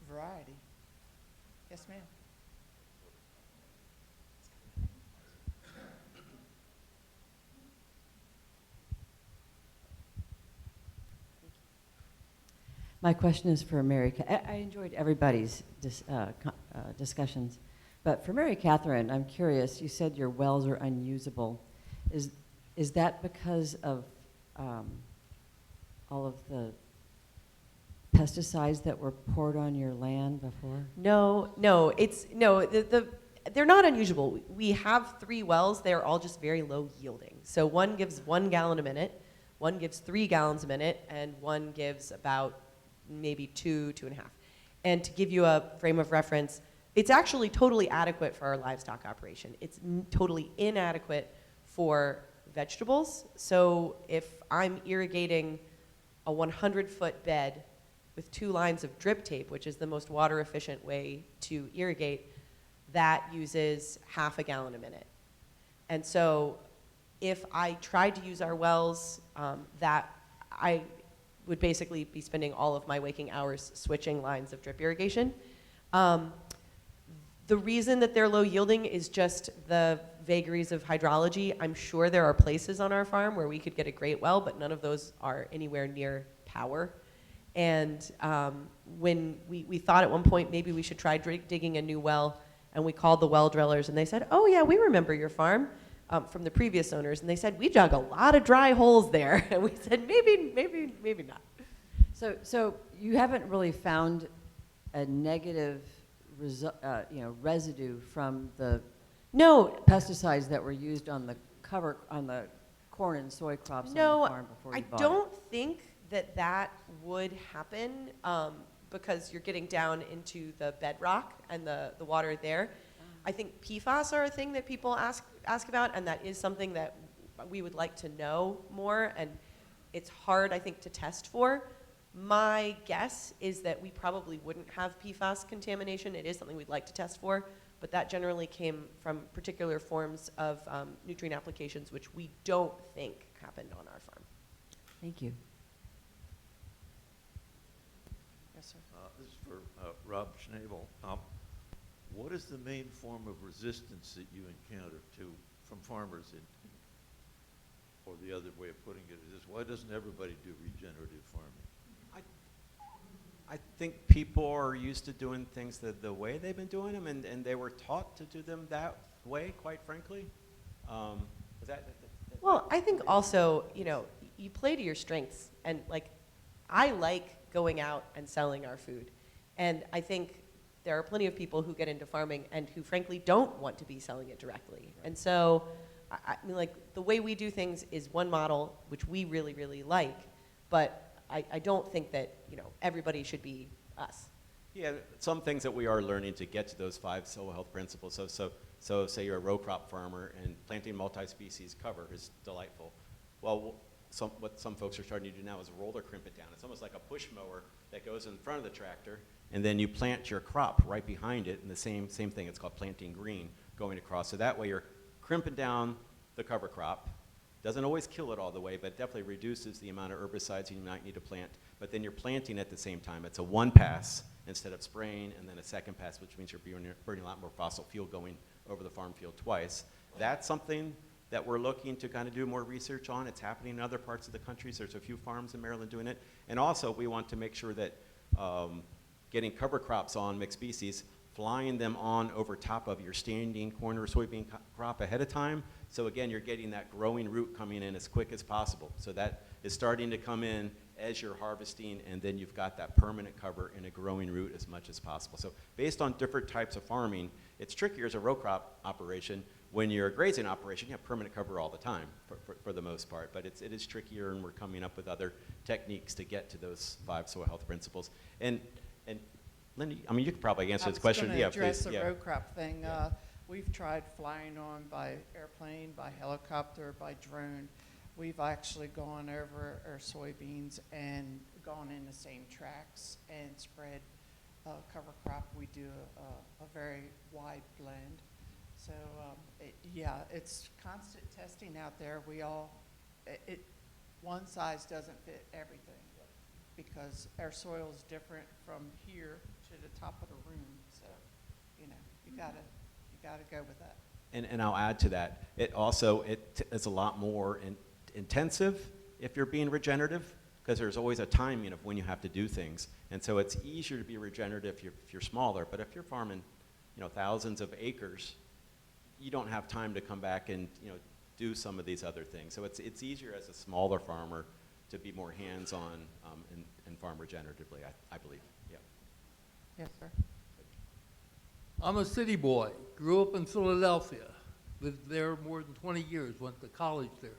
variety. Yes, ma'am. My question is for Mary. I enjoyed everybody's discussions, but for Mary Catherine, I'm curious. You said your wells are unusable. Is that because of all of the pesticides that were poured on your land before? No, they're not unusual. We have 3 wells. They're all just very low yielding. So one gives 1 gallon a minute, one gives 3 gallons a minute, and one gives about maybe 2.5. And to give you a frame of reference, it's actually totally adequate for our livestock operation. It's totally inadequate for vegetables. So if I'm irrigating a 100-foot bed with 2 lines of drip tape, which is the most water efficient way to irrigate, that uses half a gallon a minute. And so if I tried to use our wells, that I would basically be spending all of my waking hours switching lines of drip irrigation. The reason that they're low yielding is just the vagaries of hydrology. I'm sure there are places on our farm where we could get a great well, but none of those are anywhere near power. And when we thought at one point maybe we should try digging a new well, and we called the well drillers, and they said, oh yeah, we remember your farm from the previous owners. And they said, we dug a lot of dry holes there. And we said, maybe not. So you haven't really found a negative residue from the No, pesticides that were used on the corn and soy crops on no, the farm before you I bought don't think that would happen because you're getting down into the bedrock and the water there. I think PFAS are a thing that people ask about, and that is something that we would like to know more, and it's hard, I think, to test for. My guess is that we probably wouldn't have PFAS contamination. It is something we'd like to test for, but that generally came from particular forms of nutrient applications, which we don't think happened on our farm. Thank you. Yes, sir. This is for Rob Schnabel. What is the main form of resistance that you encounter from farmers or the other way of putting it is, why doesn't everybody do regenerative farming? I think people are used to doing things the way they've been doing them, and they were taught to do them that way, quite frankly. Well, I think also, you play to your strengths, and I like going out and selling our food. And I think there are plenty of people who get into farming and who frankly don't want to be selling it directly. Right. And so, I mean, the way we do things is one model, which we really, really like, but I don't think that, everybody should be us. Yeah, some things that we are learning to get to those 5 soil health principles. So say you're a row crop farmer and planting multi-species cover is delightful. Well, what some folks are starting to do now is roller crimp it down. It's almost like a push mower that goes in front of the tractor, and then you plant your crop right behind it, and the same thing, it's called planting green, going across. So that way you're crimping down the cover crop. Doesn't always kill it all the way, but definitely reduces the amount of herbicides you might need to plant. But then you're planting at the same time. It's a one pass instead of spraying, and then a second pass, which means you're burning a lot more fossil fuel going over the farm field twice. That's something that we're looking to kind of do more research on. It's happening in other parts of the country. So there's a few farms in Maryland doing it. And also, we want to make sure that getting cover crops on mixed species, flying them on over top of your standing corn or soybean crop ahead of time. So again, you're getting that growing root coming in as quick as possible. So that is starting to come in as you're harvesting, and then you've got that permanent cover in a growing root as much as possible. So based on different types of farming, it's trickier as a row crop operation. When you're a grazing operation, you have permanent cover all the time for the most part, but it is trickier, and we're coming up with other techniques to get to those 5 soil health principles. And Lindy, I mean, you could probably answer this question. I was going to address the yeah. row crop thing. Yeah. We've tried flying on by airplane, by helicopter, by drone. We've actually gone over our soybeans and gone in the same tracks and spread cover crop, we do a very wide blend. So, yeah, it's constant testing out there. One size doesn't fit everything because our soil is different from here to the top of the room. So, you gotta go with that. And I'll add to that, it's a lot more intensive if you're being regenerative, because there's always a timing of when you have to do things. And so it's easier to be regenerative if you're smaller, but if you're farming, thousands of acres, you don't have time to come back and, do some of these other things. So it's easier as a smaller farmer to be more hands-on and farm regeneratively, I believe, yeah. Yes, sir. I'm a city boy, grew up in Philadelphia, lived there more than 20 years, went to college there.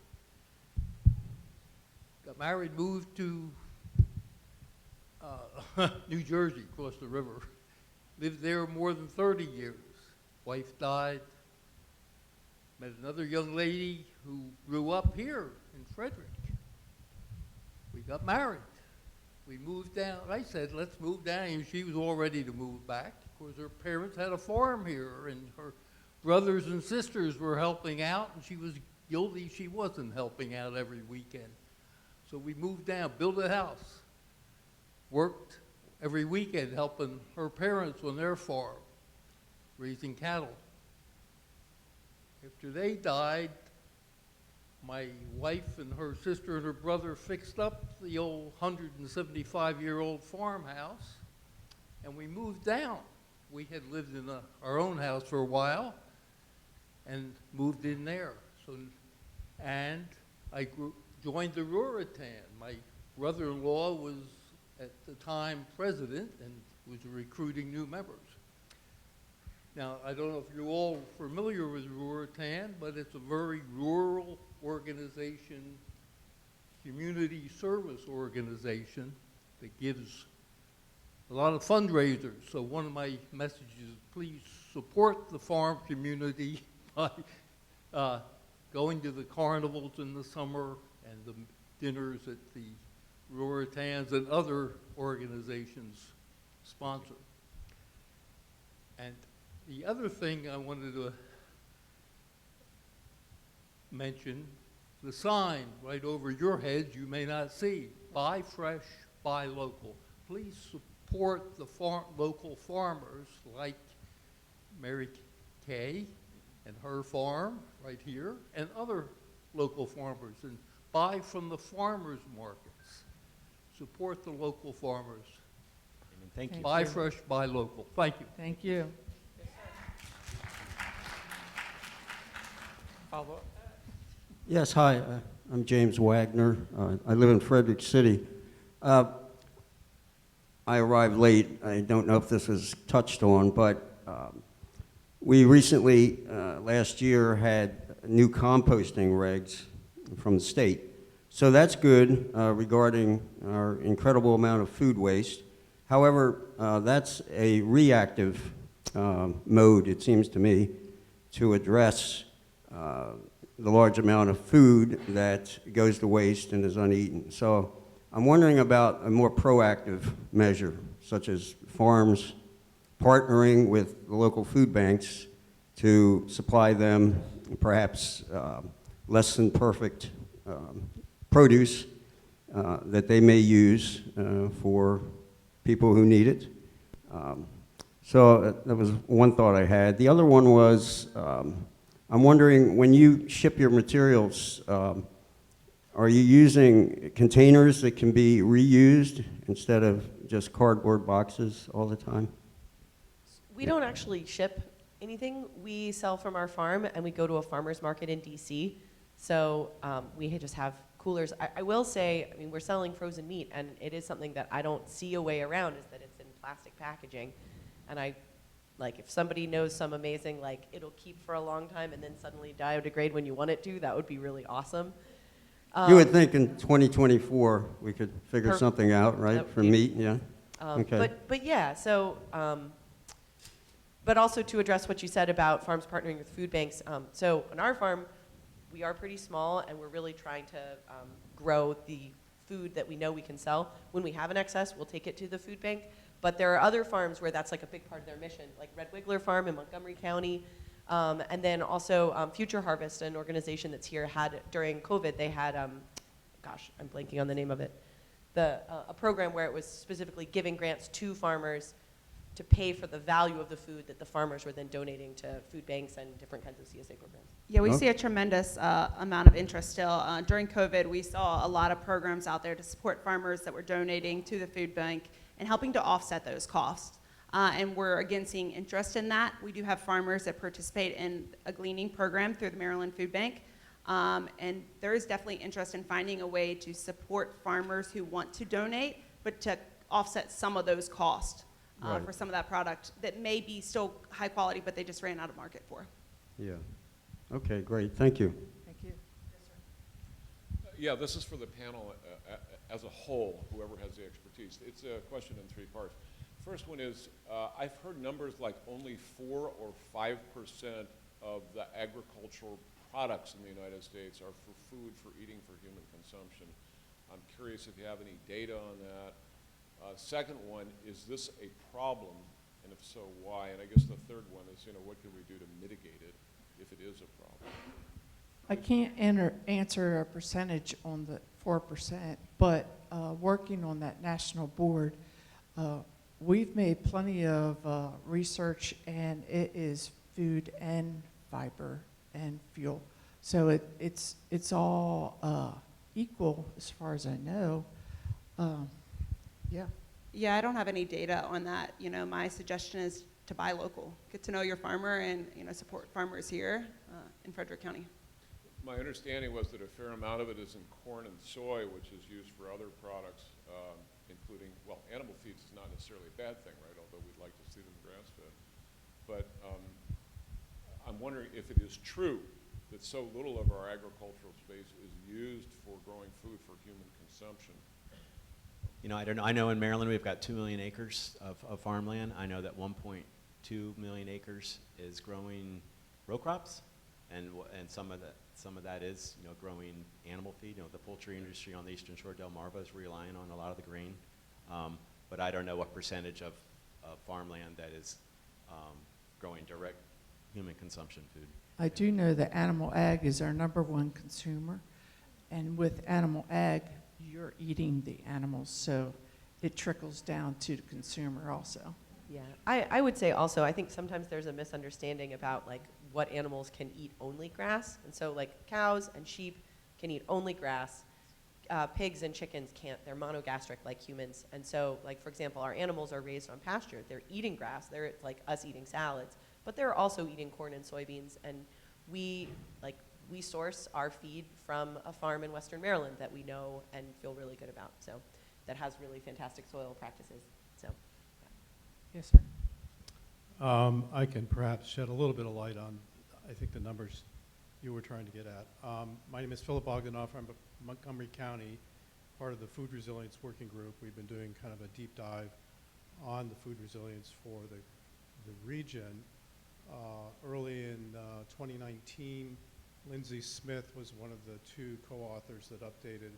Got married, moved to New Jersey, across the river. Lived there more than 30 years. Wife died. Met another young lady who grew up here in Frederick. We got married. We moved down. I said, let's move down here. She was all ready to move back. Of course, her parents had a farm here, and her brothers and sisters were helping out, and she was guilty she wasn't helping out every weekend. So we moved down, built a house, worked every weekend helping her parents on their farm, raising cattle. After they died, my wife and her sister and her brother fixed up the old 175-year-old farmhouse, and we moved down. We had lived in our own house for a while and moved in there. And I joined the Ruritan. My brother-in-law was at the time president and was recruiting new members. Now, I don't know if you're all familiar with Ruritan, but it's a very rural organization, community service organization that gives a lot of fundraisers. So one of my messages is please support the farm community by going to the carnivals in the summer and the dinners at the Ruritans and other organizations sponsor. And the other thing I wanted to mention, the sign right over your heads you may not see, buy fresh, buy local. Please support the local farmers like Mary Kay and her farm right here and other local farmers, and buy from the farmers markets. Support the local farmers. Amen. Thank you. Buy fresh, buy local. Thank you. Thank you. Follow-up? Yes, hi, I'm James Wagner. I live in Frederick City. I arrived late. I don't know if this was touched on, but we recently, last year, had new composting regs from the state. So that's good regarding our incredible amount of food waste. However, that's a reactive mode, it seems to me, to address the large amount of food that goes to waste and is uneaten. So I'm wondering about a more proactive measure, such as farms partnering with the local food banks to supply them perhaps less than perfect produce that they may use for people who need it. So that was one thought I had. The other one was, I'm wondering, when you ship your materials, are you using containers that can be reused instead of just cardboard boxes all the time? We don't actually ship anything. We sell from our farm, and we go to a farmer's market in DC. So we just have coolers. I will say, I mean, we're selling frozen meat, and it is something that I don't see a way around, is that it's in plastic packaging. And if somebody knows some amazing, it'll keep for a long time and then suddenly biodegrade when you want it to, that would be really awesome. You would think in 2024 we could figure something out, right, for meat, yeah? Okay. But yeah, so, but also to address what you said about farms partnering with food banks. So on our farm, we are pretty small, and we're really trying to grow the food that we know we can sell. When we have an excess, we'll take it to the food bank. But there are other farms where that's like a big part of their mission, like Red Wiggler Farm in Montgomery County. And then also Future Harvest, an organization that's here, had during COVID, they had, gosh, I'm blanking on the name of it, a program where it was specifically giving grants to farmers to pay for the value of the food that the farmers were then donating to food banks and different kinds of CSA programs. Yeah, we Okay. see a tremendous amount of interest still. During COVID, we saw a lot of programs out there to support farmers that were donating to the food bank and helping to offset those costs. And we're again seeing interest in that. We do have farmers that participate in a gleaning program through the Maryland Food Bank. And there is definitely interest in finding a way to support farmers who want to donate, but to offset some of those costs Right. for some of that product that may be still high quality, but they just ran out of market for. Yeah. Okay, great, thank you. Thank you. Yeah, this is for the panel as a whole, whoever has the expertise. It's a question in three parts. First one is, I've heard numbers like only 4 or 5% of the agricultural products in the United States are for food, for eating, for human consumption. I'm curious if you have any data on that. Second one, is this a problem, and if so, why? And I guess the third one is, what can we do to mitigate it if it is a problem? I can't answer a percentage on the 4%, but working on that national board, we've made plenty of research, and it is food and fiber and fuel. So it's all equal as far as I know. Yeah. Yeah, I don't have any data on that. My suggestion is to buy local. Get to know your farmer and, support farmers here in Frederick County. My understanding was that a fair amount of it is in corn and soy, which is used for other products, including, well, animal feeds is not necessarily a bad thing, right? Although we'd like to see them grass-fed. But I'm wondering if it is true that so little of our agricultural space is used for growing food for human consumption. I don't know. I know in Maryland we've got 2 million acres of farmland. I know that 1.2 million acres is growing row crops, and some of that is growing animal feed. The poultry industry on the Eastern Shore, Delmarva, is relying on a lot of the grain. But I don't know what percentage of farmland that is growing direct human consumption food. I do know that animal ag is our #1 consumer, and with animal ag, you're eating the animals, so it trickles down to the consumer also. Yeah, I would say also, I think sometimes there's a misunderstanding about like what animals can eat only grass. And so like cows and sheep can eat only grass. Pigs and chickens can't. They're monogastric like humans. And so like, for example, our animals are raised on pasture. They're eating grass. They're like us eating salads. But they're also eating corn and soybeans. And we source our feed from a farm in Western Maryland that we know and feel really good about. So that has really fantastic soil practices. So. Yes, sir. I can perhaps shed a little bit of light on, I think, the numbers you were trying to get at. My name is Philip Bogdanoff. I'm from Montgomery County, part of the Food Resilience Working Group. We've been doing kind of a deep dive on the food resilience for the region. Early in 2019, Lindsay Smith was one of the 2 co-authors that updated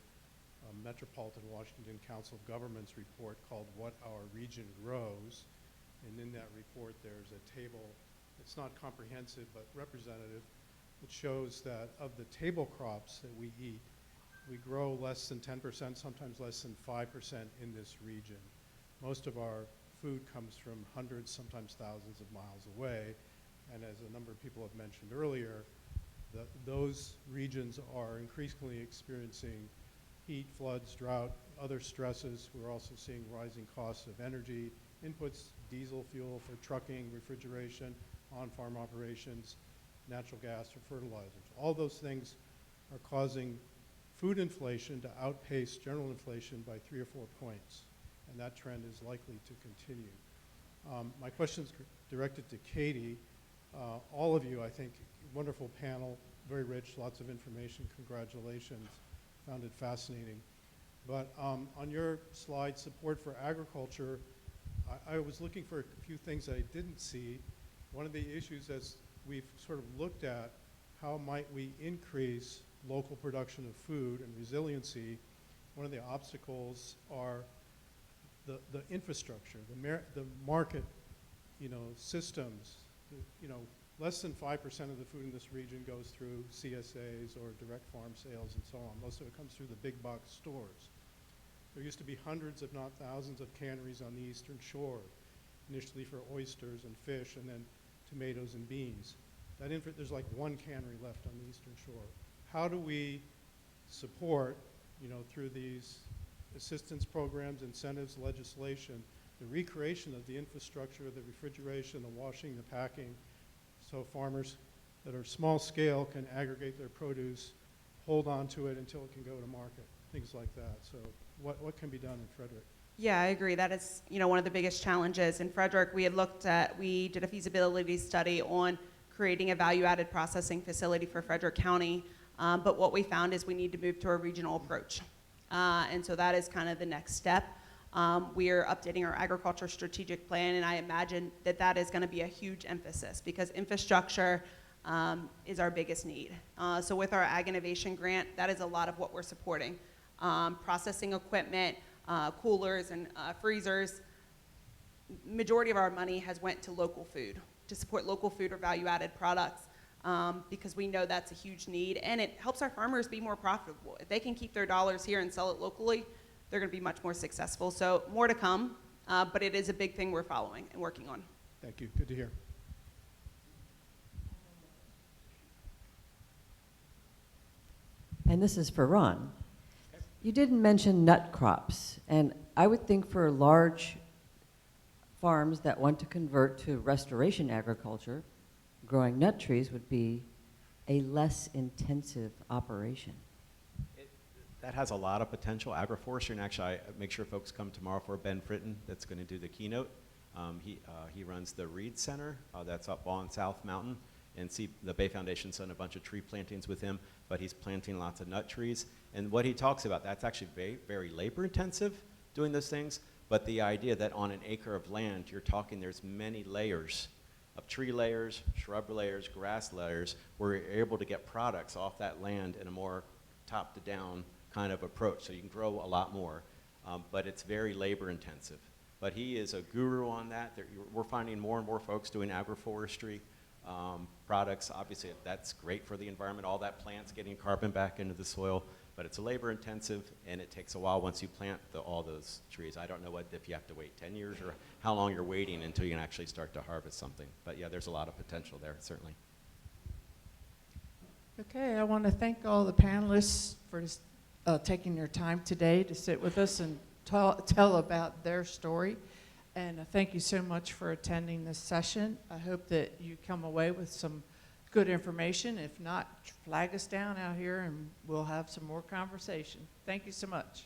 Metropolitan Washington Council of Governments report called What Our Region Grows. And in that report, there's a table, it's not comprehensive but representative, that shows that of the table crops that we eat, we grow less than 10%, sometimes less than 5% in this region. Most of our food comes from hundreds, sometimes thousands of miles away. And as a number of people have mentioned earlier, those regions are increasingly experiencing heat, floods, drought, other stresses. We're also seeing rising costs of energy, inputs, diesel fuel for trucking, refrigeration, on-farm operations, natural gas for fertilizers. All those things are causing food inflation to outpace general inflation by 3 or 4 points, and that trend is likely to continue. My question is directed to Katie. All of you, I think, wonderful panel, very rich, lots of information, congratulations. Found it fascinating. But on your slide, support for agriculture, I was looking for a few things that I didn't see. One of the issues as we've sort of looked at, how might we increase local production of food and resiliency, one of the obstacles are the infrastructure, the market, systems, less than 5% of the food in this region goes through CSAs or direct farm sales and so on. Most of it comes through the big box stores. There used to be hundreds, if not thousands, of canneries on the Eastern Shore, initially for oysters and fish, and then tomatoes and beans. There's like one cannery left on the Eastern Shore. How do we support, through these assistance programs, incentives, legislation, the recreation of the infrastructure, the refrigeration, the washing, the packing, so farmers that are small scale can aggregate their produce, hold on to it until it can go to market, things like that. So what can be done in Frederick? Yeah, I agree. That is, one of the biggest challenges. In Frederick, we did a feasibility study on creating a value-added processing facility for Frederick County, but what we found is we need to move to a regional approach. And so that is kind of the next step. We are updating our agriculture strategic plan, and I imagine that that is going to be a huge emphasis because infrastructure is our biggest need. So with our Ag Innovation Grant, that is a lot of what we're supporting. Processing equipment, coolers and freezers. Majority of our money has went to local food, to support local food or value-added products, because we know that's a huge need, and it helps our farmers be more profitable. If they can keep their dollars here and sell it locally, they're going to be much more successful. So more to come, but it is a big thing we're following and working on. Thank you. Good to hear. And this is for Ron. You didn't mention nut crops, and I would think for large farms that want to convert to restoration agriculture, growing nut trees would be a less intensive operation. That has a lot of potential. Agroforestry, and actually I make sure folks come tomorrow for Ben Fritton that's going to do the keynote. He runs the Reed Center that's up on South Mountain, and the Bay Foundation's done a bunch of tree plantings with him, but he's planting lots of nut trees. And what he talks about, that's actually very, very labor intensive doing those things, but the idea that on an acre of land, you're talking there's many layers of tree layers, shrub layers, grass layers, where you're able to get products off that land in a more top to down kind of approach, so you can grow a lot more, but it's very labor intensive. But he is a guru on that. We're finding more and more folks doing agroforestry products. Obviously, that's great for the environment, all that plants getting carbon back into the soil, but it's labor intensive, and it takes a while once you plant all those trees. I don't know if you have to wait 10 years or how long you're waiting until you can actually start to harvest something. But yeah, there's a lot of potential there, certainly. Okay, I want to thank all the panelists for taking their time today to sit with us and tell about their story. And thank you so much for attending this session. I hope that you come away with some good information. If not, flag us down out here and we'll have some more conversation. Thank you so much.